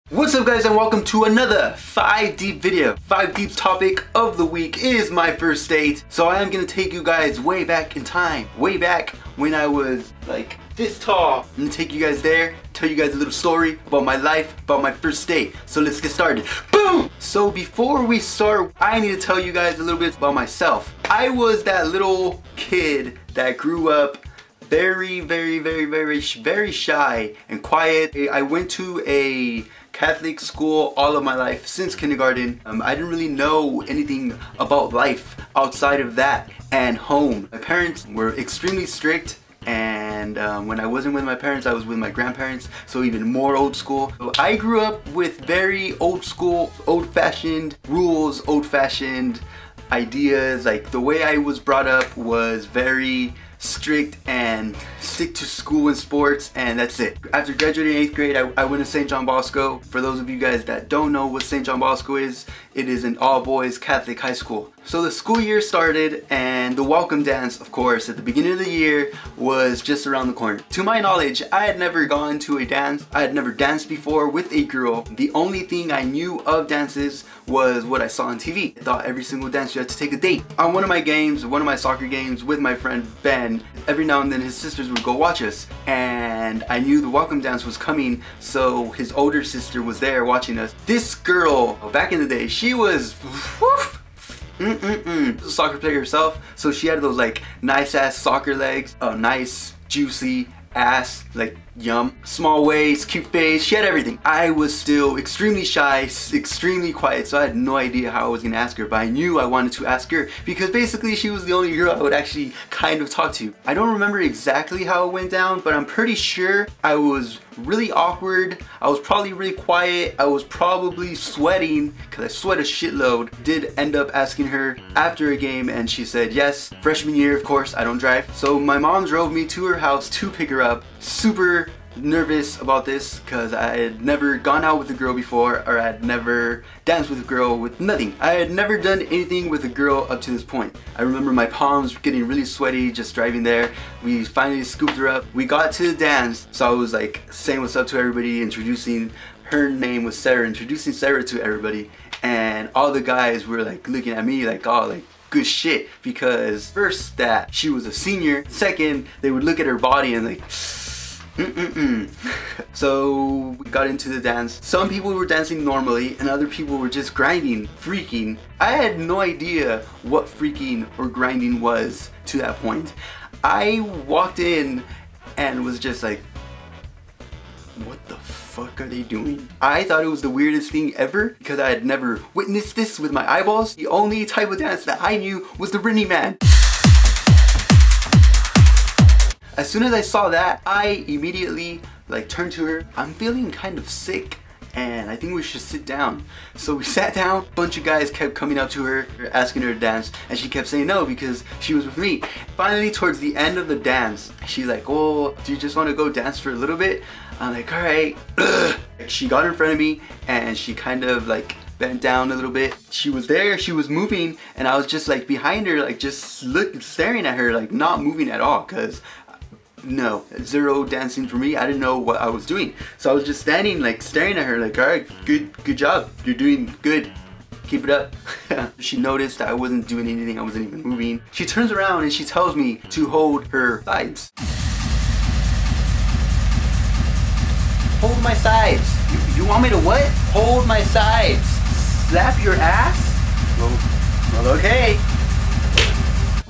What's up guys, and welcome to another 5 Deep video. 5 Deep's topic of the week is my first date. So I am going to take you guys way back in time. Way back when I was like this tall. I'm going to take you guys there, tell you guys a little story about my life, about my first date. So let's get started. Boom! So before we start, I need to tell you guys a little bit about myself. I was that little kid that grew up very shy and quiet. I went to a Catholic school all of my life since kindergarten. I didn't really know anything about life outside of that and home. My parents were extremely strict, and when I wasn't with my parents, I was with my grandparents, so even more old school. So I grew up with very old school, old-fashioned rules, old-fashioned ideas. Like the way I was brought up was very strict and stick to school and sports, and that's it. After graduating 8th grade, I went to St. John Bosco. For those of you guys that don't know what St. John Bosco is, it is an all-boys Catholic high school. So the school year started, and the welcome dance, of course, at the beginning of the year was just around the corner. To my knowledge, I had never gone to a dance. I had never danced before with a girl. The only thing I knew of dances was what I saw on TV. I thought every single dance you had to take a date. On one of my games, one of my soccer games with my friend Ben, every now and then his sisters would go watch us, and I knew the welcome dance was coming, so his older sister was there watching us. This girl, back in the day, she was a soccer player herself, so she had those like nice ass soccer legs, a nice juicy ass, like yum, small waist, cute face. She had everything. I was still extremely shy, extremely quiet, so I had no idea how I was gonna ask her, but I knew I wanted to ask her because basically she was the only girl I would actually kind of talk to. I don't remember exactly how it went down, but I'm pretty sure I was really awkward. I was probably really quiet. I was probably sweating because I sweat a shitload. Did end up asking her after a game, and she said yes. Freshman year, of course, I don't drive. So my mom drove me to her house to pick her up. Super nervous about this because I had never gone out with a girl before, or I had never danced with a girl, with nothing. I had never done anything with a girl up to this point. I remember my palms getting really sweaty just driving there. We finally scooped her up. We got to the dance, so I was like saying what's up to everybody, introducing, her name was Sarah, introducing Sarah to everybody, and all the guys were like looking at me like, oh, like good shit, because first that she was a senior, second they would look at her body and like So we got into the dance. Some people were dancing normally and other people were just grinding, freaking. I had no idea what freaking or grinding was to that point. I walked in and was just like, what the fuck are they doing? I thought it was the weirdest thing ever because I had never witnessed this with my eyeballs. The only type of dance that I knew was the Running Man. As soon as I saw that, I immediately like turned to her. I'm feeling kind of sick and I think we should sit down. So we sat down. A bunch of guys kept coming up to her, asking her to dance, and she kept saying no because she was with me. Finally, towards the end of the dance, she's like, oh, do you just want to go dance for a little bit? I'm like, all right. She got in front of me and she kind of like bent down a little bit. She was there, she was moving, and I was just like behind her, like just staring at her, like not moving at all, because no, zero dancing for me. I didn't know what I was doing. So I was just standing, like staring at her, like, all right, good job. You're doing good. Keep it up. She noticed that I wasn't doing anything. I wasn't even moving. She turns around and she tells me to hold her sides. Hold my sides. You want me to what? Hold my sides. Slap your ass? Well, okay.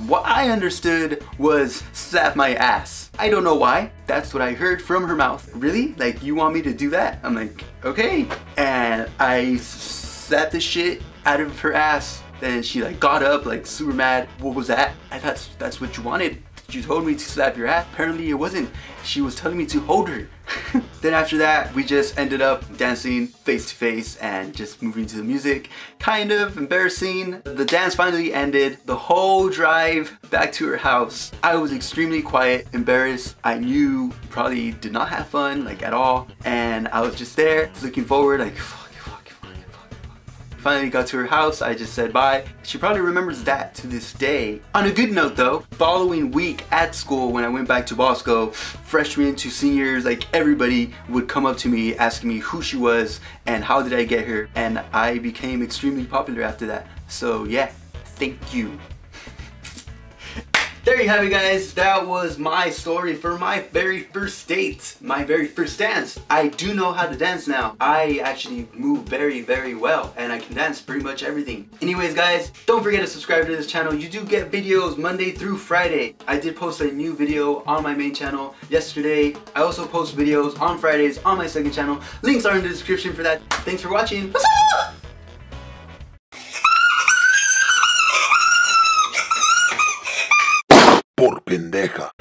What I understood was slap my ass. I don't know why. That's what I heard from her mouth. Really? Like, you want me to do that? I'm like, okay. And I slapped the shit out of her ass. Then she like got up like super mad. What was that? I thought that's what you wanted. You told me to slap your ass. Apparently it wasn't. She was telling me to hold her. Then after that, we just ended up dancing face to face and just moving to the music. Kind of embarrassing. The dance finally ended. The whole drive back to her house, I was extremely quiet, embarrassed. I knew probably did not have fun, like at all. And I was just there, looking forward, like, fuck. finally got to her house, I just said bye. She probably remembers that to this day. On a good note though, following week at school when I went back to Bosco, freshmen to seniors, like everybody would come up to me asking me who she was and how did I get her, and I became extremely popular after that. So yeah, thank you. There you have it, guys. That was my story for my very first date, my very first dance. I do know how to dance now. I actually move very, very well, and I can dance pretty much everything. Anyways, guys, don't forget to subscribe to this channel. You do get videos Monday through Friday. I did post a new video on my main channel yesterday. I also post videos on Fridays on my second channel. Links are in the description for that. Thanks for watching. Por pendeja.